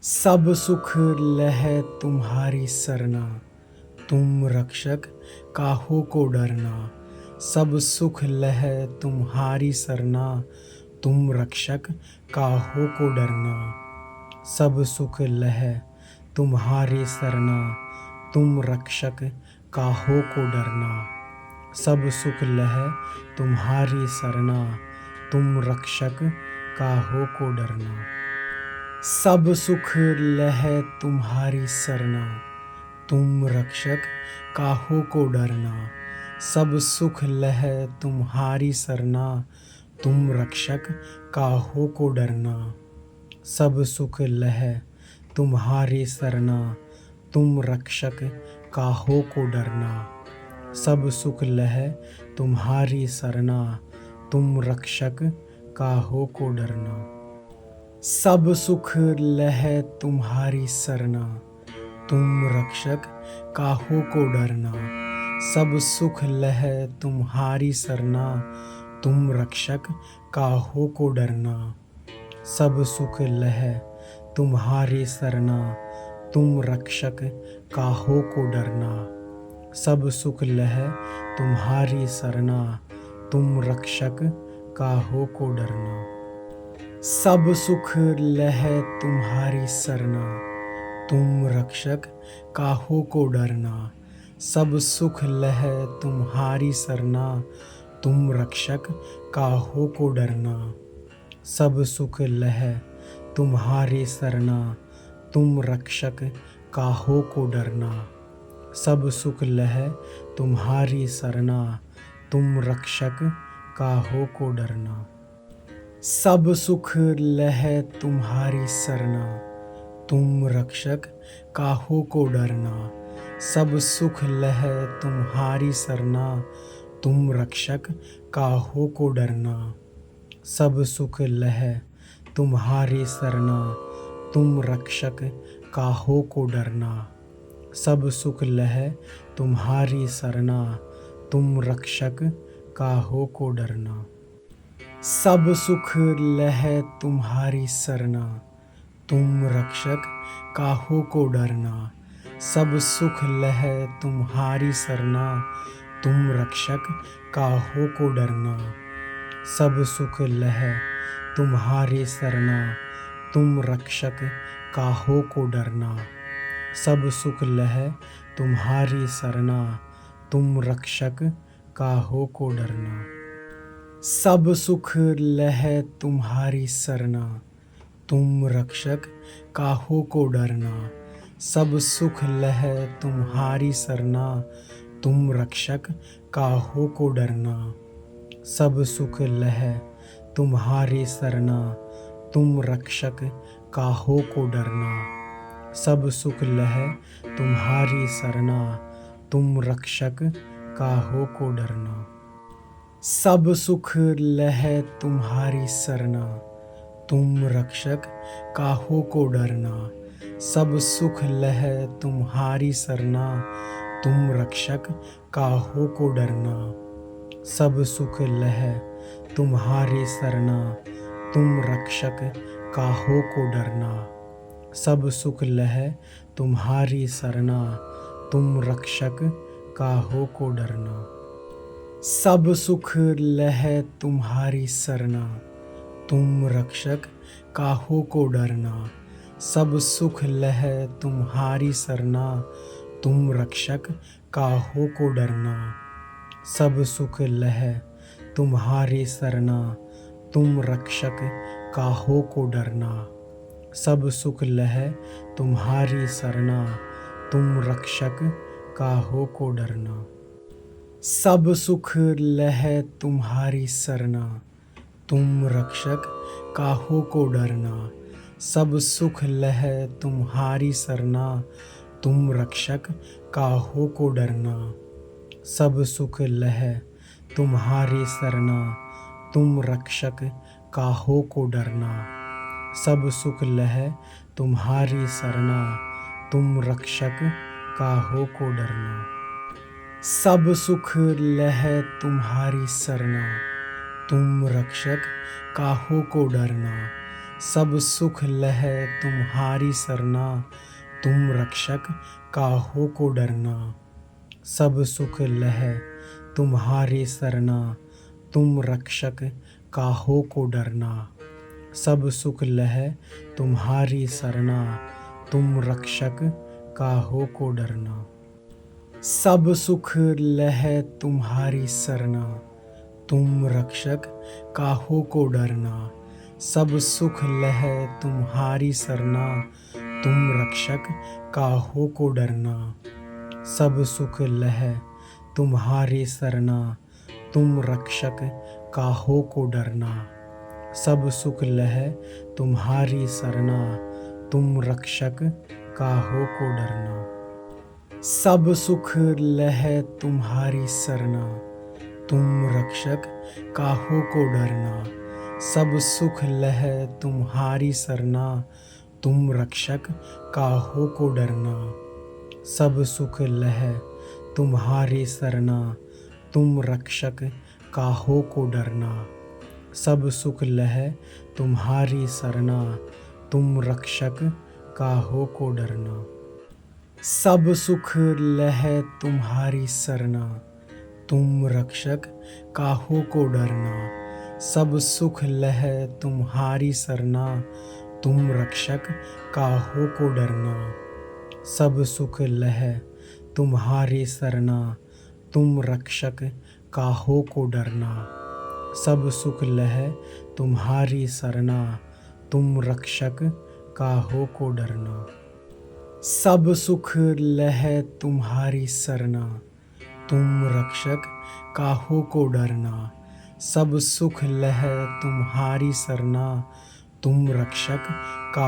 सब सुख लहै तुम्हारी सरना, तुम रक्षक काहू को डरना। सब सुख लहै तुम्हारी सरना, तुम रक्षक काहू को डरना। सब सुख लहै तुम्हारी सरना, तुम रक्षक काहू को डरना। सब सुख लहै तुम्हारी सरना, तुम रक्षक काहू को डरना। सब सुख लहै तुम्हारी सरना, तुम रक्षक काहू को डरना। सब सुख लहै तुम्हारी सरना, तुम रक्षक काहू को डरना। सब सुख लहै तुम्हारी सरना, तुम रक्षक काहू को डरना। सब सुख लहै तुम्हारी सरना, तुम रक्षक काहू को डरना। सब सुख लहै तुम्हारी सरना, तुम रक्षक काहू को डरना। सब सुख लहै तुम्हारी सरना, तुम रक्षक काहू को डरना। सब सुख लहै तुम्हारी सरना, तुम रक्षक काहू को डरना। सब सुख लहै तुम्हारी सरना, तुम रक्षक काहू को डरना। सब सुख लहै तुम्हारी सरना, तुम रक्षक काहू को डरना। सब सुख लहै तुम्हारी सरना, तुम रक्षक काहू को डरना। सब सुख लहै तुम्हारी सरना, तुम रक्षक काहू को डरना। सब सुख लहै तुम्हारी सरना, तुम रक्षक काहू को डरना। सब सुख लहै तुम्हारी सरना, तुम रक्षक काहू को डरना। सब सुख लहै तुम्हारी सरना, तुम रक्षक काहू को डरना। सब सुख लहै तुम्हारी सरना, तुम रक्षक काहू को डरना। सब सुख लहै तुम्हारी सरना, तुम रक्षक काहू को डरना। सब सुख लहै तुम्हारी सरना, तुम रक्षक काहू को डरना। सब सुख लहै तुम्हारी सरना, तुम रक्षक काहू को डरना। सब सुख लहै तुम्हारी सरना, तुम रक्षक काहू को डरना। सब सुख लहै तुम्हारी सरना, तुम रक्षक काहू को डरना। सब सुख लहै तुम्हारी सरना, तुम रक्षक काहू को डरना। सब सुख लहै तुम्हारी सरना, तुम रक्षक काहू को डरना। सब सुख लहै तुम्हारी सरना, तुम रक्षक काहू को डरना। सब सुख लहै तुम्हारी सरना, तुम रक्षक काहू को डरना। सब सुख लहै तुम्हारी सरना, तुम रक्षक काहू को डरना। सब सुख लहै तुम्हारी सरना, तुम रक्षक काहू को डरना। सब सुख लहै तुम्हारी सरना, तुम रक्षक काहू को डरना। सब सुख लहै तुम्हारी सरना, तुम रक्षक काहू को डरना। सब सुख लहै तुम्हारी सरना, तुम रक्षक काहू को डरना। सब सुख लहै तुम्हारी सरना, तुम रक्षक काहू को डरना। सब सुख लहै तुम्हारी सरना, तुम रक्षक काहू को डरना। सब सुख लहै तुम्हारी सरना, तुम रक्षक काहू को डरना। सब सुख लहै तुम्हारी सरना, तुम रक्षक काहू को डरना। सब सुख लहै तुम्हारी सरना, तुम रक्षक काहू को डरना। सब सुख लहै तुम्हारी सरना, तुम रक्षक काहू को डरना। सब सुख लहै तुम्हारी सरना, तुम रक्षक काहू को डरना। सब सुख लहै तुम्हारी सरना, तुम रक्षक काहू को डरना। सब सुख लहै तुम्हारी सरना, तुम रक्षक काहू को डरना। सब सुख लहै तुम्हारी सरना, तुम रक्षक काहू को डरना। सब सुख लहै तुम्हारी सरना, तुम रक्षक काहू को डरना। सब सुख लहै तुम्हारी सरना, तुम रक्षक काहू को डरना। सब सुख लहै तुम्हारी सरना, तुम रक्षक काहू को डरना। सब सुख लहै तुम्हारी सरना, तुम रक्षक काहू को डरना। सब सुख लहै तुम्हारी सरना, तुम रक्षक काहू को डरना। सब सुख लहै तुम्हारी सरना, तुम रक्षक काहू को डरना। सब सुख लहै तुम्हारी सरना, तुम रक्षक काहू को डरना। सब सुख लहै तुम्हारी सरना, तुम रक्षक काहू को डरना। सब सुख लहै तुम्हारी सरना, तुम रक्षक काहू को डरना। सब सुख लहै तुम्हारी सरना, तुम रक्षक काहू को डरना। सब सुख लहै तुम्हारी सरना, तुम रक्षक काहू को डरना। सब सुख लहै तुम्हारी सरना, तुम रक्षक काहू को डरना। सब सुख लहै तुम्हारी सरना, तुम रक्षक काहू को डरना। सब सुख लहै तुम्हारी सरना, तुम रक्षक काहू को डरना। सब सुख लहै तुम्हारी सरना, तुम रक्षक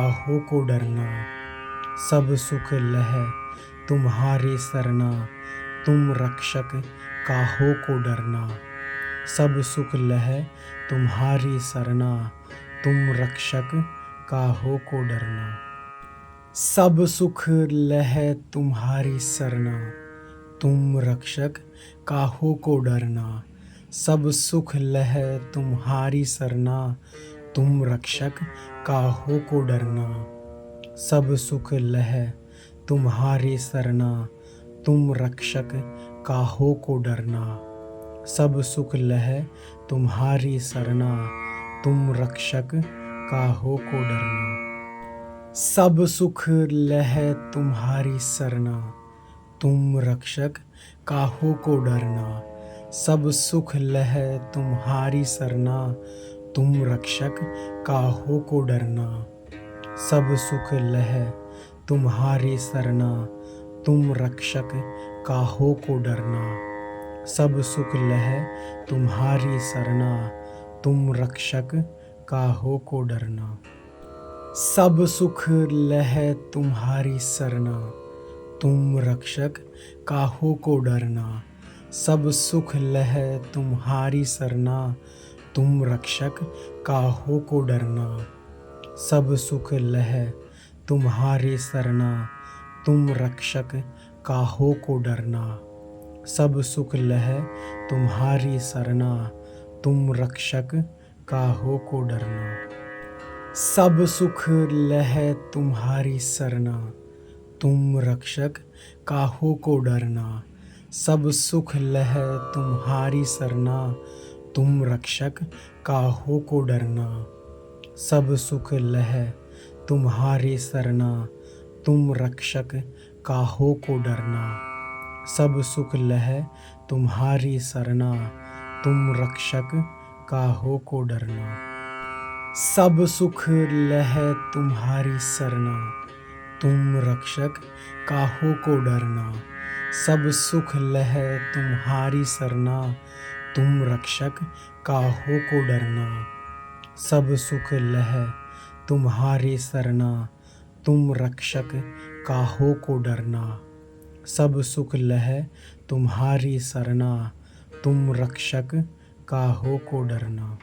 काहू को डरना। सब सुख लहै तुम्हारी सरना, तुम रक्षक काहू को डरना। सब सुख लहै तुम्हारी सरना, तुम रक्षक काहू को डरना। सब सुख लहै तुम्हारी सरना, तुम रक्षक काहू को डरना। सब सुख लहै तुम्हारी सरना, तुम रक्षक काहू को डरना। सब सुख लहै तुम्हारी सरना, तुम रक्षक काहू को डरना। सब सुख लहै तुम्हारी सरना, तुम रक्षक काहू को डरना। सब सुख लहै तुम्हारी सरना, तुम रक्षक काहू को डरना। सब सुख लहै तुम्हारी सरना, तुम रक्षक काहू को डरना। सब सुख लहै तुम्हारी सरना, तुम रक्षक काहू को डरना। सब सुख लहै तुम्हारी सरना, तुम रक्षक काहू को डरना। सब सुख लहै तुम्हारी सरना, तुम रक्षक काहू को डरना। सब सुख लहै तुम्हारी सरना, तुम रक्षक काहू को डरना। सब सुख लहै तुम्हारी सरना, तुम रक्षक काहू को डरना। सब सुख लहै तुम्हारी सरना, तुम रक्षक काहू को डरना। सब सुख लहै तुम्हारी सरना, तुम रक्षक काहू को डरना। सब सुख लहै तुम्हारी सरना, तुम रक्षक काहू को डरना। सब सुख लहै तुम्हारी सरना, तुम रक्षक काहू को डरना। सब सुख लहै तुम्हारी सरना, तुम रक्षक काहू को डरना। सब सुख लहै तुम्हारी सरना, तुम रक्षक काहू को डरना। सब सुख लहै तुम्हारी सरना, तुम रक्षक काहू को डरना। सब सुख लहै तुम्हारी सरना, तुम रक्षक काहू को डरना। सब सुख लहै तुम्हारी सरना, तुम रक्षक काहू को डरना।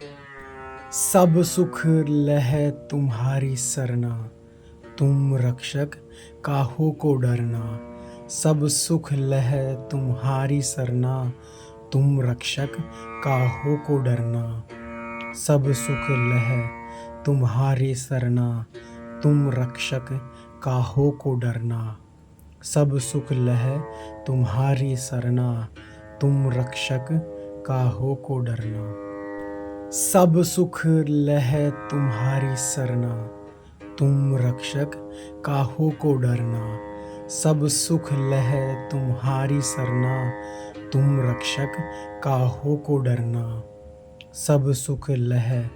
सब सुख लहै तुम्हारी सरना, तुम रक्षक काहू को डरना। सब सुख लहै तुम्हारी सरना, तुम रक्षक काहू को डरना। सब सुख लहै तुम्हारी सरना, तुम रक्षक काहो को डरना। सब सुख लहै तुम्हारी सरना, तुम रक्षक काहो को डरना। सब सुख लहै तुम्हारी सरना, तुम रक्षक काहो को डरना। सब सुख लहै तुम्हारी सरना, तुम रक्षक काहो को डरना। सब सुख लहै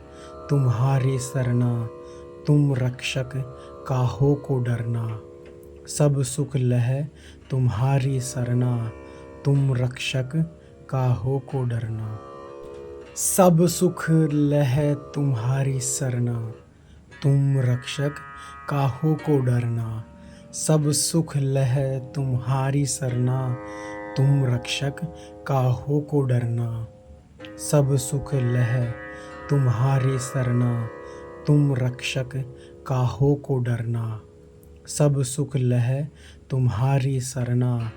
तुम्हारी सरना, तुम रक्षक काहो को डरना। सब सुख लहै तुम्हारी सरना, तुम रक्षक काहो को डरना। सब सुख लहै तुम्हारी सरना, तुम रक्षक काहो को डरना। सब सुख लहै तुम्हारी सरना, तुम रक्षक काहो को डरना। सब सुख लहै तुम्हारी सरना, तुम रक्षक काहो को डरना। सब सुख लहै तुम्हारी सरना,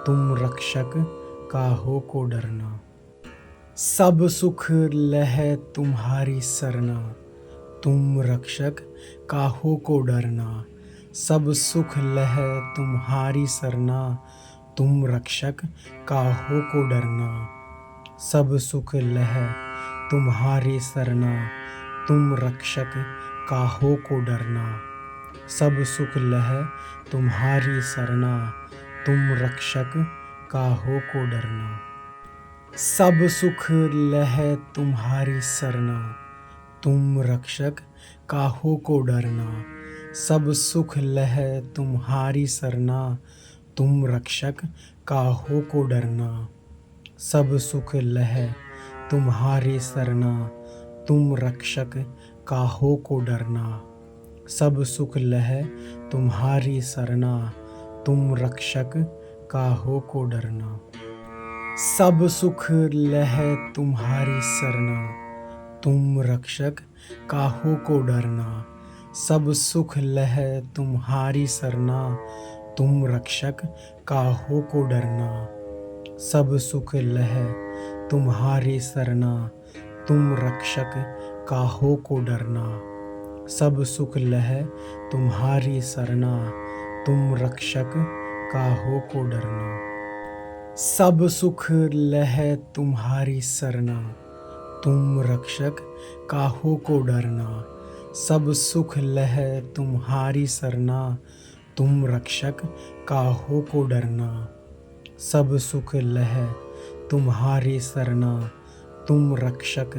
तुम रक्षक काहो को डरना। सब सुख लहै तुम्हारी सरना, तुम रक्षक काहो को डरना। सब सुख लहै तुम्हारी सरना, तुम रक्षक काहो को डरना। सब सुख लहै तुम्हारी सरना, तुम रक्षक काहो को डरना। सब सुख लहै तुम्हारी सरना, तुम रक्षक काहो को डरना। सब सुख लहै तुम्हारी सरना, तुम रक्षक काहो को डरना। सब सुख लहै तुम्हारी सरना, तुम रक्षक काहो को डरना। सब सुख लहै तुम्हारी सरना, तुम रक्षक काहो को डरना। सब सुख लहै तुम्हारी सरना, तुम रक्षक काहो को डरना। सब सुख लहै तुम्हारी सरना, तुम रक्षक काहो को डरना। सब सुख लहै तुम्हारी सरना, तुम रक्षक काहो को डरना। सब सुख लहै तुम्हारी सरना, तुम रक्षक काहो को डरना। सब सुख लहै तुम्हारी सरना, तुम रक्षक काहो को डरना। सब सुख लहै तुम्हारी सरना, तुम रक्षक काहो को डरना। सब सुख लहै तुम्हारी सरना, तुम रक्षक काहो को डरना। सब सुख लहै तुम्हारी सरना, तुम रक्षक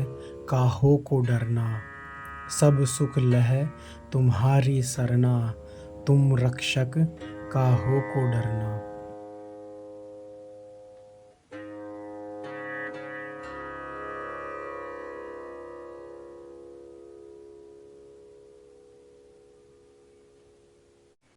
काहो को डरना। सब सुख लहै तुम्हारी सरना, तुम रक्षक काहो को डरना।